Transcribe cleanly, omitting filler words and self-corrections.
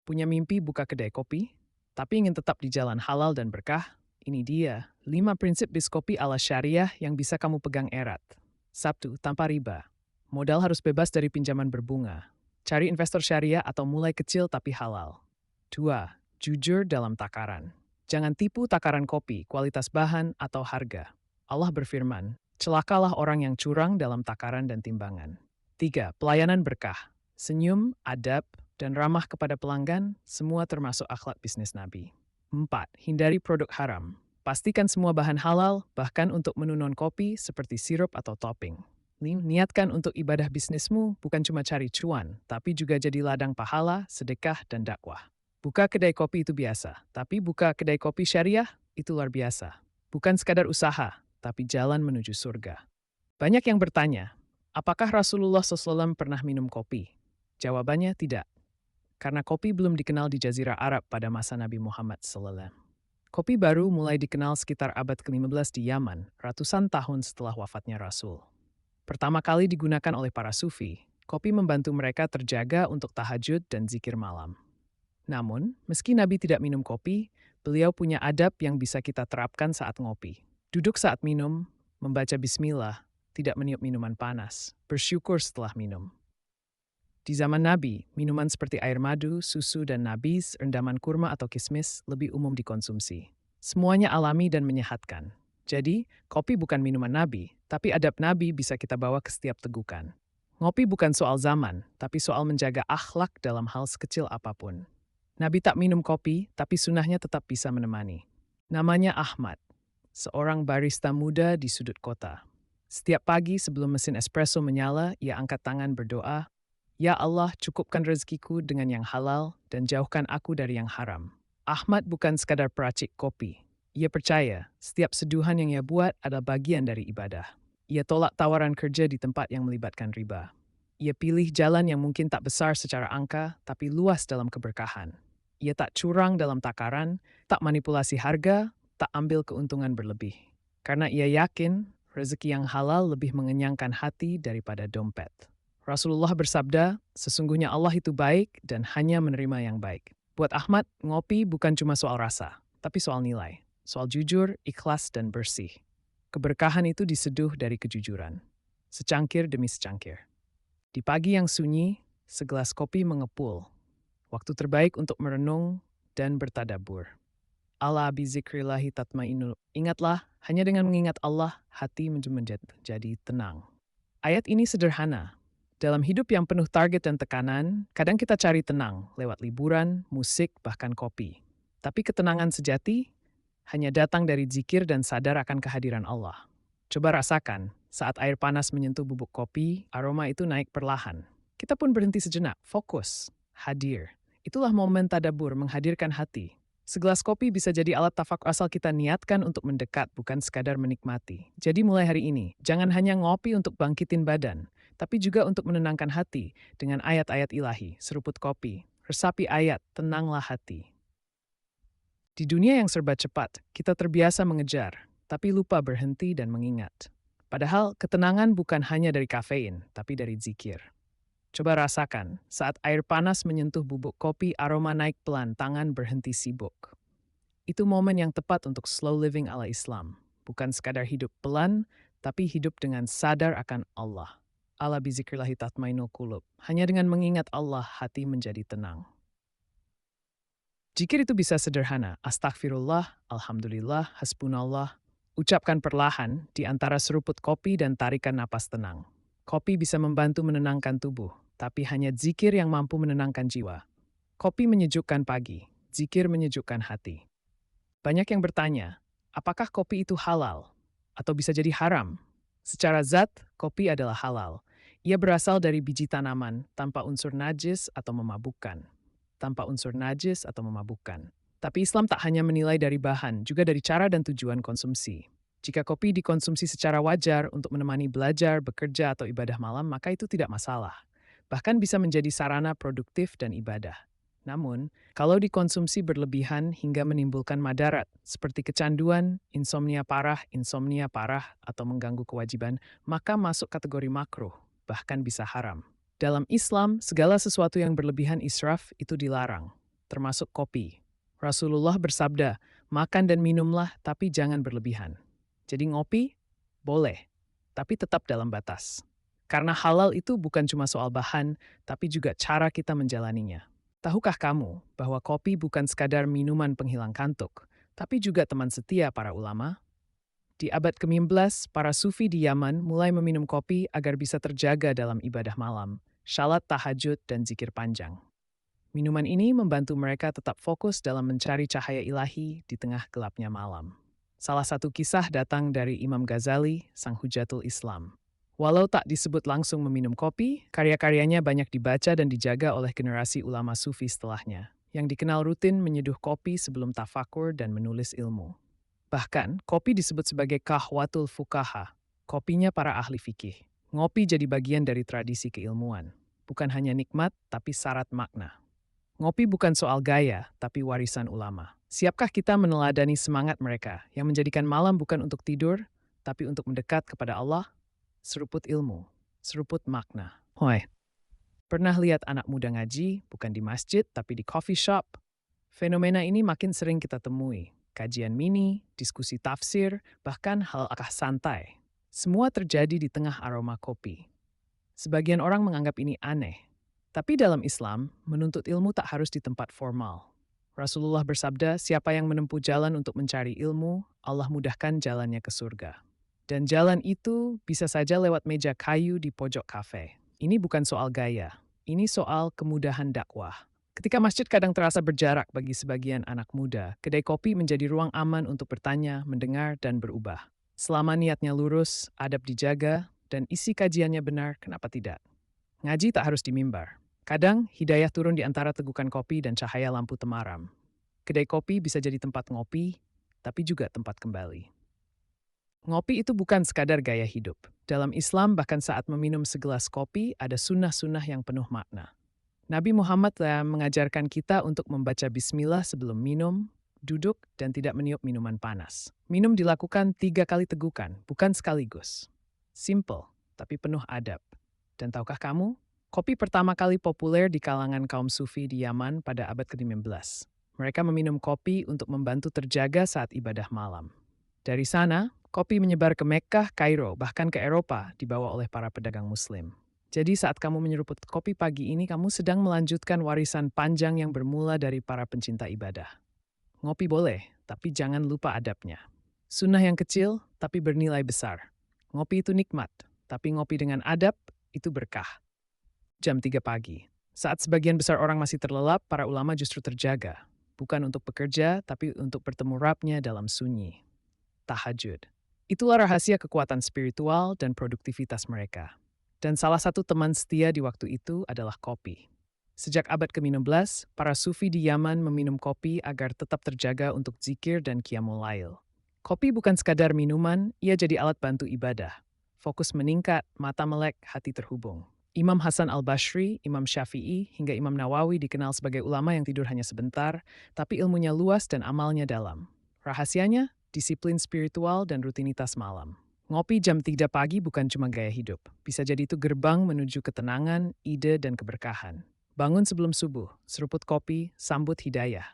Punya mimpi buka kedai kopi, tapi ingin tetap di jalan halal dan berkah? Ini dia, 5 prinsip biskopi ala syariah yang bisa kamu pegang erat. 1. Tanpa riba. Modal harus bebas dari pinjaman berbunga. Cari investor syariah atau mulai kecil tapi halal. 2. Jujur dalam takaran. Jangan tipu takaran kopi, kualitas bahan, atau harga. Allah berfirman, celakalah orang yang curang dalam takaran dan timbangan. 3. Pelayanan berkah. Senyum, adab, dan ramah kepada pelanggan, semua termasuk akhlak bisnis Nabi. 4. Hindari produk haram. Pastikan semua bahan halal, bahkan untuk menu non-kopi seperti sirup atau topping. 5. Niatkan untuk ibadah bisnismu bukan cuma cari cuan, tapi juga jadi ladang pahala, sedekah, dan dakwah. Buka kedai kopi itu biasa, tapi buka kedai kopi syariah itu luar biasa. Bukan sekadar usaha, tapi jalan menuju surga. Banyak yang bertanya, apakah Rasulullah SAW pernah minum kopi? Jawabannya tidak. Karena kopi belum dikenal di Jazirah Arab pada masa Nabi Muhammad SAW. Kopi baru mulai dikenal sekitar abad ke-15 di Yaman, ratusan tahun setelah wafatnya Rasul. Pertama kali digunakan oleh para sufi, kopi membantu mereka terjaga untuk tahajud dan zikir malam. Namun, meski Nabi tidak minum kopi, beliau punya adab yang bisa kita terapkan saat ngopi. Duduk saat minum, membaca bismillah, tidak meniup minuman panas, bersyukur setelah minum. Di zaman Nabi, minuman seperti air madu, susu, dan nabis, rendaman kurma atau kismis lebih umum dikonsumsi. Semuanya alami dan menyehatkan. Jadi, kopi bukan minuman Nabi, tapi adab Nabi bisa kita bawa ke setiap tegukan. Ngopi bukan soal zaman, tapi soal menjaga akhlak dalam hal sekecil apapun. Nabi tak minum kopi, tapi sunnahnya tetap bisa menemani. Namanya Ahmad, seorang barista muda di sudut kota. Setiap pagi sebelum mesin espresso menyala, ia angkat tangan berdoa, "Ya Allah, cukupkan rezekiku dengan yang halal dan jauhkan aku dari yang haram." Ahmad bukan sekadar peracik kopi. Ia percaya setiap seduhan yang ia buat adalah bagian dari ibadah. Ia tolak tawaran kerja di tempat yang melibatkan riba. Ia pilih jalan yang mungkin tak besar secara angka, tapi luas dalam keberkahan. Ia tak curang dalam takaran, tak manipulasi harga, tak ambil keuntungan berlebih. Karena ia yakin rezeki yang halal lebih mengenyangkan hati daripada dompet. Rasulullah bersabda, sesungguhnya Allah itu baik dan hanya menerima yang baik. Buat Ahmad, ngopi bukan cuma soal rasa, tapi soal nilai. Soal jujur, ikhlas, dan bersih. Keberkahan itu diseduh dari kejujuran. Secangkir demi secangkir. Di pagi yang sunyi, segelas kopi mengepul. Waktu terbaik untuk merenung dan bertadabur. Ala bizikrillahi tatmainul. Ingatlah, hanya dengan mengingat Allah, hati menjadi tenang. Ayat ini sederhana. Dalam hidup yang penuh target dan tekanan, kadang kita cari tenang lewat liburan, musik, bahkan kopi. Tapi ketenangan sejati hanya datang dari zikir dan sadar akan kehadiran Allah. Coba rasakan, saat air panas menyentuh bubuk kopi, aroma itu naik perlahan. Kita pun berhenti sejenak, fokus, hadir. Itulah momen tadabur menghadirkan hati. Segelas kopi bisa jadi alat tafakur asal kita niatkan untuk mendekat, bukan sekadar menikmati. Jadi mulai hari ini, jangan hanya ngopi untuk bangkitin badan, tapi juga untuk menenangkan hati dengan ayat-ayat ilahi, seruput kopi, resapi ayat, tenanglah hati. Di dunia yang serba cepat, kita terbiasa mengejar, tapi lupa berhenti dan mengingat. Padahal ketenangan bukan hanya dari kafein, tapi dari zikir. Coba rasakan, saat air panas menyentuh bubuk kopi, aroma naik pelan, tangan berhenti sibuk. Itu momen yang tepat untuk slow living ala Islam. Bukan sekadar hidup pelan, tapi hidup dengan sadar akan Allah. Ala bizikrillahi tatmainul qulub. Hanya dengan mengingat Allah, hati menjadi tenang. Zikir itu bisa sederhana, astagfirullah, alhamdulillah, hasbunallah. Ucapkan perlahan di antara seruput kopi dan tarikan napas tenang. Kopi bisa membantu menenangkan tubuh, tapi hanya zikir yang mampu menenangkan jiwa. Kopi menyejukkan pagi, zikir menyejukkan hati. Banyak yang bertanya, apakah kopi itu halal atau bisa jadi haram? Secara zat, kopi adalah halal. Ia berasal dari biji tanaman tanpa unsur najis atau memabukkan. Tapi Islam tak hanya menilai dari bahan, juga dari cara dan tujuan konsumsi. Jika kopi dikonsumsi secara wajar untuk menemani belajar, bekerja, atau ibadah malam, maka itu tidak masalah. Bahkan bisa menjadi sarana produktif dan ibadah. Namun, kalau dikonsumsi berlebihan hingga menimbulkan madarat, seperti kecanduan, insomnia parah, atau mengganggu kewajiban, maka masuk kategori makruh, bahkan bisa haram. Dalam Islam, segala sesuatu yang berlebihan israf itu dilarang. termasuk kopi. Rasulullah bersabda, makan dan minumlah tapi jangan berlebihan. Jadi ngopi, boleh, tapi tetap dalam batas. Karena halal itu bukan cuma soal bahan, tapi juga cara kita menjalaninya. Tahukah kamu bahwa kopi bukan sekadar minuman penghilang kantuk, tapi juga teman setia para ulama? Di abad ke-15, para sufi di Yaman mulai meminum kopi agar bisa terjaga dalam ibadah malam, syalat tahajud, dan zikir panjang. Minuman ini membantu mereka tetap fokus dalam mencari cahaya ilahi di tengah gelapnya malam. Salah satu kisah datang dari Imam Ghazali, sang hujatul Islam. Walau tak disebut langsung meminum kopi, karya-karyanya banyak dibaca dan dijaga oleh generasi ulama sufi setelahnya, yang dikenal rutin menyeduh kopi sebelum tafakur dan menulis ilmu. Bahkan, kopi disebut sebagai kahwatul fukaha, kopinya para ahli fikih. Ngopi jadi bagian dari tradisi keilmuan. Bukan hanya nikmat, tapi syarat makna. Ngopi bukan soal gaya, tapi warisan ulama. Siapkah kita meneladani semangat mereka yang menjadikan malam bukan untuk tidur, tapi untuk mendekat kepada Allah? Seruput ilmu, seruput makna. Hoi, pernah lihat anak muda ngaji, bukan di masjid, tapi di coffee shop? Fenomena ini makin sering kita temui. Kajian mini, diskusi tafsir, bahkan hal akah santai. Semua terjadi di tengah aroma kopi. Sebagian orang menganggap ini aneh. Tapi dalam Islam, menuntut ilmu tak harus di tempat formal. Rasulullah bersabda, siapa yang menempuh jalan untuk mencari ilmu, Allah mudahkan jalannya ke surga. Dan jalan itu bisa saja lewat meja kayu di pojok kafe. Ini bukan soal gaya, ini soal kemudahan dakwah. Ketika masjid kadang terasa berjarak bagi sebagian anak muda, kedai kopi menjadi ruang aman untuk bertanya, mendengar, dan berubah. Selama niatnya lurus, adab dijaga, dan isi kajiannya benar, kenapa tidak? Ngaji tak harus di mimbar. Kadang, hidayah turun di antara tegukan kopi dan cahaya lampu temaram. Kedai kopi bisa jadi tempat ngopi, tapi juga tempat kembali. Ngopi itu bukan sekadar gaya hidup. Dalam Islam, bahkan saat meminum segelas kopi, ada sunnah-sunnah yang penuh makna. Nabi Muhammad mengajarkan kita untuk membaca bismillah sebelum minum, duduk, dan tidak meniup minuman panas. Minum dilakukan 3 kali tegukan, bukan sekaligus. Simple, tapi penuh adab. Dan tahukah kamu, kopi pertama kali populer di kalangan kaum sufi di Yaman pada abad ke-15. Mereka meminum kopi untuk membantu terjaga saat ibadah malam. Dari sana, kopi menyebar ke Mekkah, Kairo, bahkan ke Eropa dibawa oleh para pedagang muslim. Jadi saat kamu menyeruput kopi pagi ini, kamu sedang melanjutkan warisan panjang yang bermula dari para pencinta ibadah. Ngopi boleh, tapi jangan lupa adabnya. Sunnah yang kecil, tapi bernilai besar. Ngopi itu nikmat, tapi ngopi dengan adab, itu berkah. Jam 3 pagi. Saat sebagian besar orang masih terlelap, para ulama justru terjaga. Bukan untuk bekerja, tapi untuk bertemu Rabb-nya dalam sunyi. Tahajud. Itulah rahasia kekuatan spiritual dan produktivitas mereka. Dan salah satu teman setia di waktu itu adalah kopi. Sejak abad ke-15, para sufi di Yaman meminum kopi agar tetap terjaga untuk zikir dan qiyamul lail. Kopi bukan sekadar minuman, ia jadi alat bantu ibadah. Fokus meningkat, mata melek, hati terhubung. Imam Hasan al-Bashri, Imam Syafi'i, hingga Imam Nawawi dikenal sebagai ulama yang tidur hanya sebentar, tapi ilmunya luas dan amalnya dalam. Rahasianya, disiplin spiritual dan rutinitas malam. Ngopi jam 3 pagi bukan cuma gaya hidup. Bisa jadi itu gerbang menuju ketenangan, ide, dan keberkahan. Bangun sebelum subuh, seruput kopi, sambut hidayah.